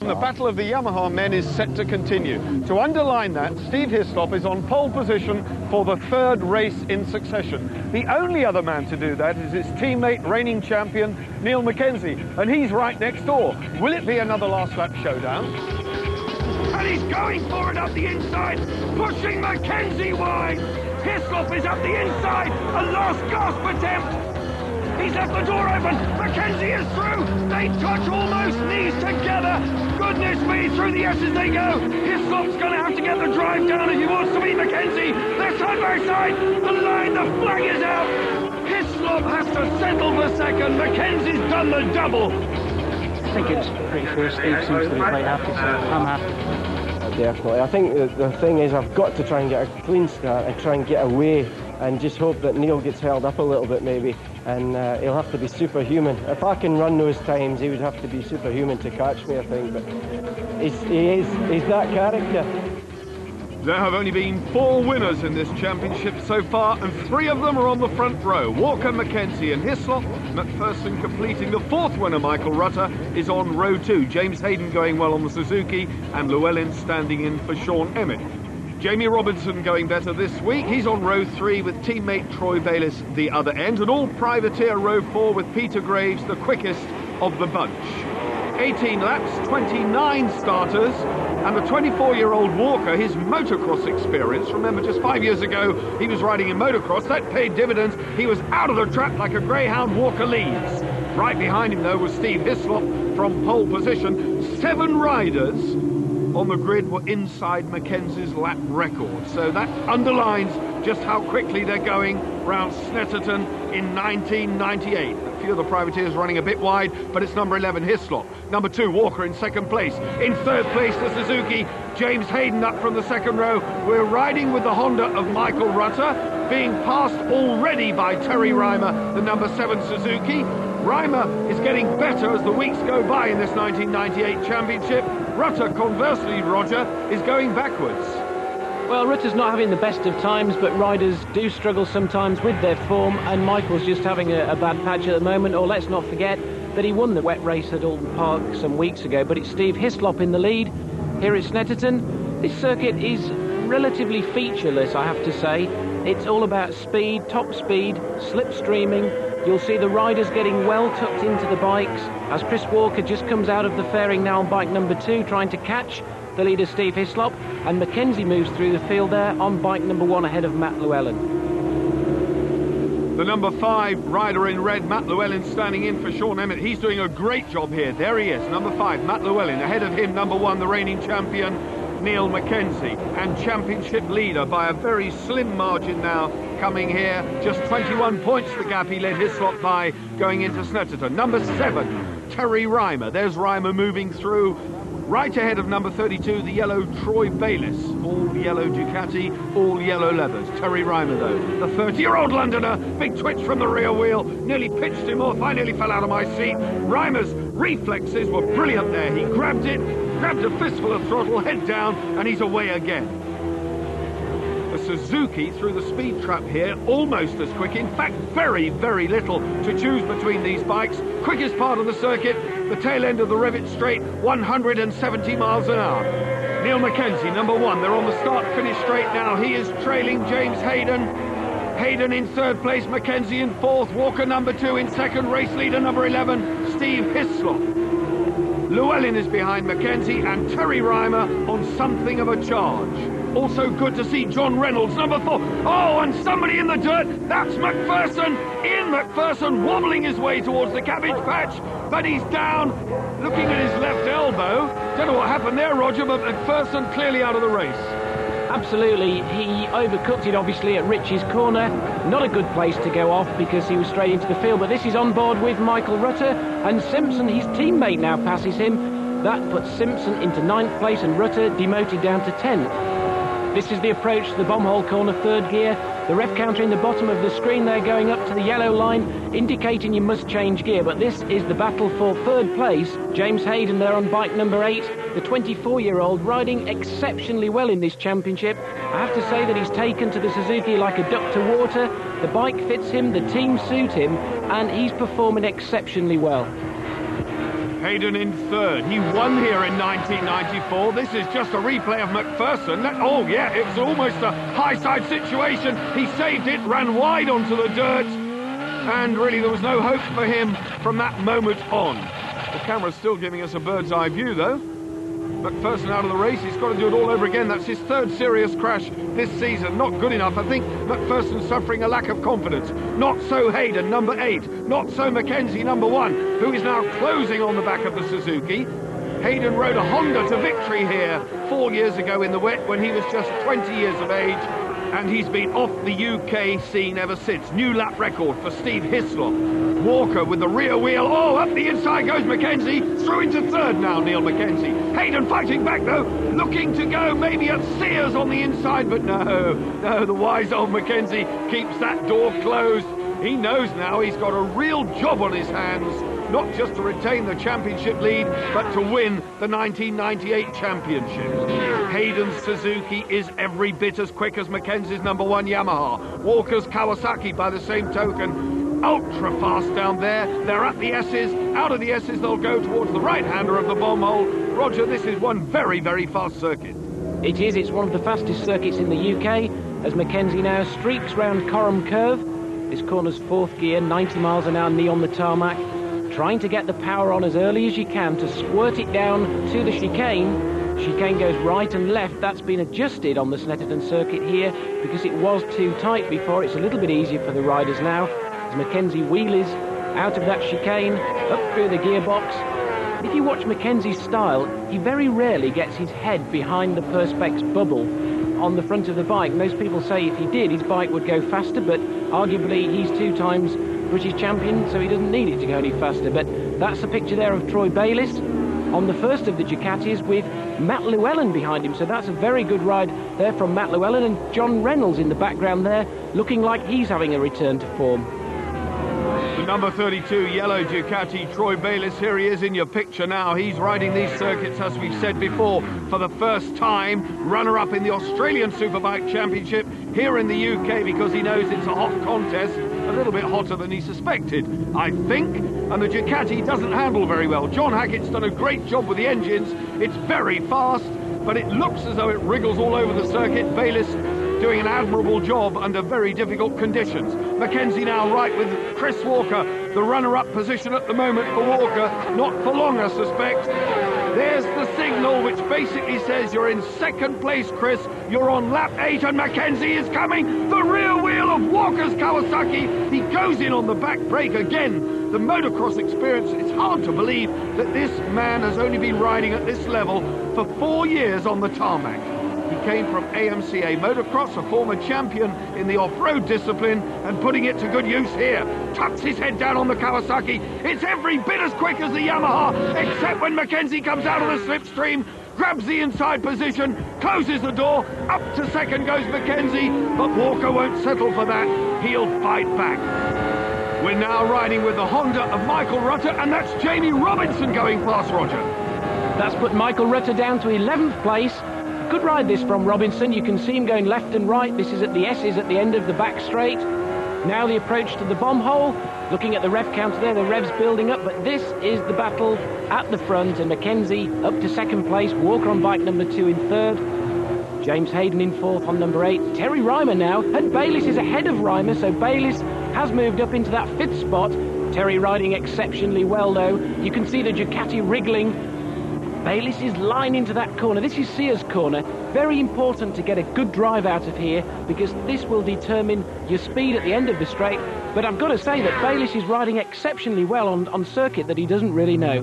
The battle of the Yamaha men is set to continue. To underline that, Steve Hislop is on pole position for the third race in succession. The only other man to do that is his teammate, reigning champion, Neil Mackenzie, and he's right next door. Will it be another last lap showdown? And he's going for it up the inside, pushing Mackenzie wide. Hislop is up the inside, a last gasp attempt. He's left the door open. Mackenzie is through. They touch almost, knees together. Goodness me, through the S's they go. Hislop's going to have to get the drive down if he wants to beat Mackenzie. They're side by side. The line, the flag is out. Hislop has to settle for second. Mackenzie's done the double. I think it's pretty fair. Steve seems to be quite happy, so I'm happy. Definitely. I think the thing is I've got to try and get a clean start and try and get away and just hope that Neil gets held up a little bit maybe, and he'll have to be superhuman. If I can run those times, he would have to be superhuman to catch me, I think, but he's that character. There have only been 4 winners in this championship so far, and 3 of them are on the front row. Walker, Mackenzie and Hislop. MacPHEASON completing the 4th winner, Michael Rutter, is on row 2. James Hayden going well on the Suzuki, and Llewellyn standing in for Sean Emmett. Jamie Robinson going better this week. He's on row 3 with teammate Troy Bayliss the other end, and all privateer row 4 with Peter Graves the quickest of the bunch. 18 laps, 29 starters, and the 24-year-old Walker, his motocross experience, remember just 5 years ago he was riding in motocross, that paid dividends. He was out of the trap like a greyhound. Walker leads. Right behind him though was Steve Hislop from pole position. 7 riders on the grid were inside Mackenzie's lap record, so that underlines just how quickly they're going round Snetterton in 1998. A few of the privateers running a bit wide, but it's number 11 Hislop. Number 2 Walker in second place. In third place the Suzuki, James Hayden up from the second row. We're riding with the Honda of Michael Rutter, being passed already by Terry Reimer, the number 7 Suzuki. Reimer is getting better as the weeks go by in this 1998 championship. Rutter, conversely, Roger, is going backwards. Well, Rutter's not having the best of times, but riders do struggle sometimes with their form, and Michael's just having a bad patch at the moment. Or let's not forget that he won the wet race at Alton Park some weeks ago, but it's Steve Hislop in the lead here at Snetterton. This circuit is relatively featureless, I have to say. It's all about speed, top speed, slipstreaming. You'll see the riders getting well tucked into the bikes as Chris Walker just comes out of the fairing now on bike number 2, trying to catch the leader Steve Hislop, and Mackenzie moves through the field there on bike number 1 ahead of Matt Llewellyn. The number 5 rider in red, Matt Llewellyn, standing in for Sean Emmett. He's doing a great job here. There he is, number 5, Matt Llewellyn. Ahead of him, number 1, the reigning champion, Neil Mackenzie, and championship leader by a very slim margin now coming here. Just 21 points the gap he led Hislop by going into Snetterton. Number 7, Terry Reimer. There's Reimer moving through. Right ahead of number 32, the yellow Troy Bayliss. All yellow Ducati, all yellow leathers. Terry Reimer, though, the 30-year-old Londoner, big twitch from the rear wheel, nearly pitched him off. I nearly fell out of my seat. Reimer's reflexes were brilliant there. He grabbed it, grabbed a fistful of throttle, head down, and he's away again. The Suzuki through the speed trap here, almost as quick. In fact, very, very little to choose between these bikes. Quickest part of the circuit, the tail end of the Rivet Straight, 170 miles an hour. Neil Mackenzie, number 1. They're on the start-finish straight now. He is trailing James Hayden. Hayden in third place, Mackenzie in 4th. Walker number 2 in 2nd. Race leader number 11, Steve Hislop. Llewellyn is behind Mackenzie, and Terry Reimer on something of a charge. Also good to see John Reynolds, number 4. Oh, and somebody in the dirt. That's MacPHEASON. Ian MacPHEASON wobbling his way towards the cabbage patch, but he's down, looking at his left elbow. Don't know what happened there, Roger, but MacPHEASON clearly out of the race. Absolutely. He overcooked it, obviously, at Rich's corner. Not a good place to go off because he was straight into the field, but this is on board with Michael Rutter, and Simpson, his teammate, now passes him. That puts Simpson into 9th place and Rutter demoted down to 10th. This is the approach to the bomb hole corner, 3rd gear. The ref counter in the bottom of the screen there going up to the yellow line, indicating you must change gear. But this is the battle for 3rd place. James Hayden there on bike number 8, the 24-year-old, riding exceptionally well in this championship. I have to say that he's taken to the Suzuki like a duck to water. The bike fits him, the team suit him, and he's performing exceptionally well. Hayden in third. He won here in 1994. This is just a replay of MacPHEASON. Oh, yeah, it was almost a high-side situation. He saved it, ran wide onto the dirt, and really there was no hope for him from that moment on. The camera's still giving us a bird's-eye view, though. MacPHEASON out of the race. He's got to do it all over again. That's his third serious crash this season. Not good enough. I think MacPHEASON's suffering a lack of confidence. Not so Hayden, number 8. Not so Mackenzie, number 1, who is now closing on the back of the Suzuki. Hayden rode a Honda to victory here 4 years ago in the wet when he was just 20 years of age. And he's been off the UK scene ever since. New lap record for Steve Hislop. Walker with the rear wheel. Oh, up the inside goes Mackenzie. Through into third now, Neil Mackenzie. Hayden fighting back, though. Looking to go maybe at Sears on the inside, but no, the wise old Mackenzie keeps that door closed. He knows now he's got a real job on his hands, not just to retain the championship lead, but to win the 1998 championship. Hayden's Suzuki is every bit as quick as Mackenzie's number 1 Yamaha. Walker's Kawasaki, by the same token, ultra fast down there. They're at the S's. Out of the S's, they'll go towards the right-hander of the bomb hole. Roger, this is one very, very fast circuit. It is. It's one of the fastest circuits in the UK, as Mackenzie now streaks round Coram Curve. This corner's 4th gear, 90 miles an hour knee on the tarmac. Trying to get the power on as early as you can to squirt it down to the chicane. Chicane goes right and left. That's been adjusted on the Snetterton circuit here because it was too tight before. It's a little bit easier for the riders now as Mackenzie wheelies out of that chicane, up through the gearbox. If you watch Mackenzie's style, he very rarely gets his head behind the Perspex bubble on the front of the bike. Most people say if he did, his bike would go faster, but arguably he's 2 times British champion, so he doesn't need it to go any faster. But that's a picture there of Troy Bayliss on the first of the Ducatis with Matt Llewellyn behind him. So that's a very good ride there from Matt Llewellyn, and John Reynolds in the background there, looking like he's having a return to form. The number 32 yellow Ducati, Troy Bayliss, here he is in your picture now. He's riding these circuits, as we've said before, for the first time. Runner-up in the Australian Superbike Championship here in the UK because he knows it's a hot contest, a little bit hotter than he suspected, I think. And the Ducati doesn't handle very well. John Hackett's done a great job with the engines. It's very fast, but it looks as though it wriggles all over the circuit. Bayliss doing an admirable job under very difficult conditions. Mackenzie now right with Chris Walker, the runner-up position at the moment for Walker. Not for long, I suspect. There's the signal which basically says you're in second place, Chris. You're on lap 8 and Mackenzie is coming. The rear wheel of Walker's Kawasaki. He goes in on the back brake again. The motocross experience, it's hard to believe that this man has only been riding at this level for 4 years on the tarmac. He came from AMCA Motocross, a former champion in the off-road discipline, and putting it to good use here. Tucks his head down on the Kawasaki. It's every bit as quick as the Yamaha, except when Mackenzie comes out of the slipstream, grabs the inside position, closes the door, up to second goes Mackenzie, but Walker won't settle for that. He'll fight back. We're now riding with the Honda of Michael Rutter, and that's Jamie Robinson going past, Roger. That's put Michael Rutter down to 11th place. Good ride this from Robinson. You can see him going left and right. This is at the S's at the end of the back straight. Now the approach to the bomb hole. Looking at the rev counter there, the rev's building up, but this is the battle at the front, and Mackenzie up to second place, Walker on bike number 2 in third, James Hayden in fourth on number 8, Terry Reimer now, and Bayliss is ahead of Reimer, so Bayliss has moved up into that 5th spot. Terry riding exceptionally well though. You can see the Ducati wriggling. Bayliss is line into that corner. This is Sears corner. Very important to get a good drive out of here because this will determine your speed at the end of the straight. But I've got to say that Bayliss is riding exceptionally well on circuit that he doesn't really know.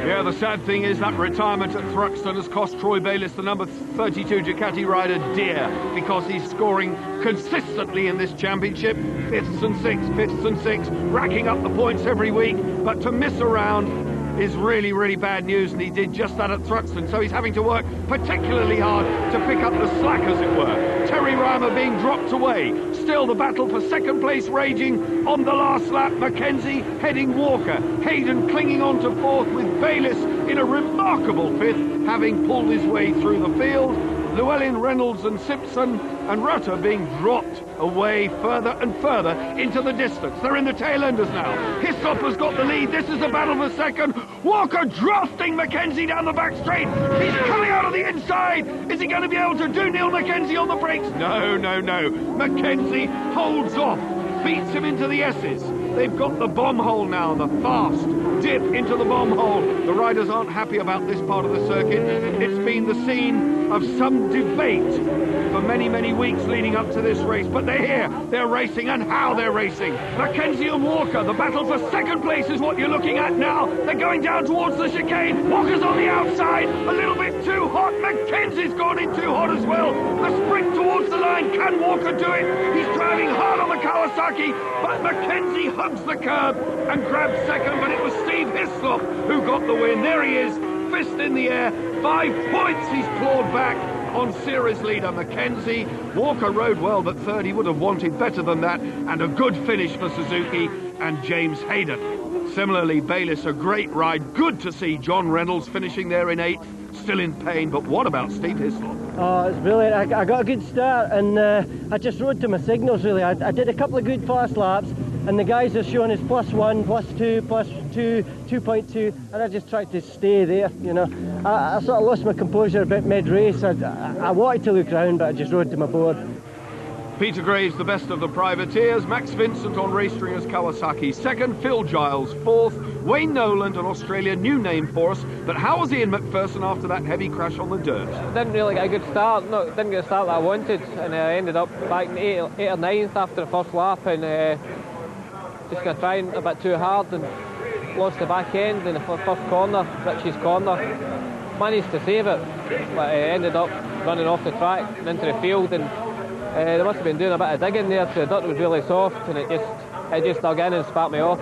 Yeah, the sad thing is that retirement at Thruxton has cost Troy Bayliss, the number 32 Ducati rider, dear, because he's scoring consistently in this championship. 5th and 6th, 5th and 6th, racking up the points every week. But to miss a round is really, really bad news, and he did just that at Thruxton, so he's having to work particularly hard to pick up the slack, as it were. Terry Reimer being dropped away. Still the battle for second place raging on the last lap. Mackenzie heading Walker. Hayden clinging on to 4th with Bayliss in a remarkable 5th, having pulled his way through the field. Llewellyn, Reynolds and Simpson and Rutter being dropped away further and further into the distance. They're in the tail enders now. HISLOP has got the lead. This is a battle for second. Walker drafting Mackenzie down the back straight. He's coming out of the inside. Is he going to be able to do Neil Mackenzie on the brakes? No, no, no. Mackenzie holds off, beats him into the S's. They've got the bomb hole now, the fast dip into the bomb hole. The riders aren't happy about this part of the circuit. It's been the scene of some debate for many, many weeks leading up to this race. But they're here, they're racing, and how they're racing. Mackenzie and Walker, the battle for second place is what you're looking at now. They're going down towards the chicane. Walker's on the outside, a little bit too hot. Mackenzie's gone in too hot as well. The sprint towards the line, can Walker do it? He's driving hard on the Kawasaki, but Mackenzie hugs the curb and grabs second, but it was Steve HISLOP who got the win. There he is, fist in the air, 5 points he's clawed back on series leader Mackenzie. Walker rode well, but third he would have wanted better than that, and a good finish for Suzuki and James Hayden. Similarly, Bayliss, a great ride. Good to see John Reynolds finishing there in 8th, still in pain, but what about Steve HISLOP? Oh, it's brilliant. I got a good start, and I just rode to my signals, really. I did a couple of good fast laps, and the guys are showing us +1, +2, +2, 2.2, and I just tried to stay there, you know. I sort of lost my composure a bit mid-race. I wanted to look round, but I just rode to my board. Peter Graves, the best of the privateers. Max Vincent on Race Stringers Kawasaki second. Phil Giles fourth. Wayne Noland, an Australian new name for us. But how was Ian MacPHEASON after that heavy crash on the dirt? Didn't really get a good start. No, didn't get the start that I wanted, and I ended up back in 8th or 9th after the first lap, and just got trying a bit too hard and lost the back end in the first corner, Richie's corner. Managed to save it, but ended up running off the track and into the field, and they must have been doing a bit of digging there, so the dirt was really soft, and it just dug in and spat me off.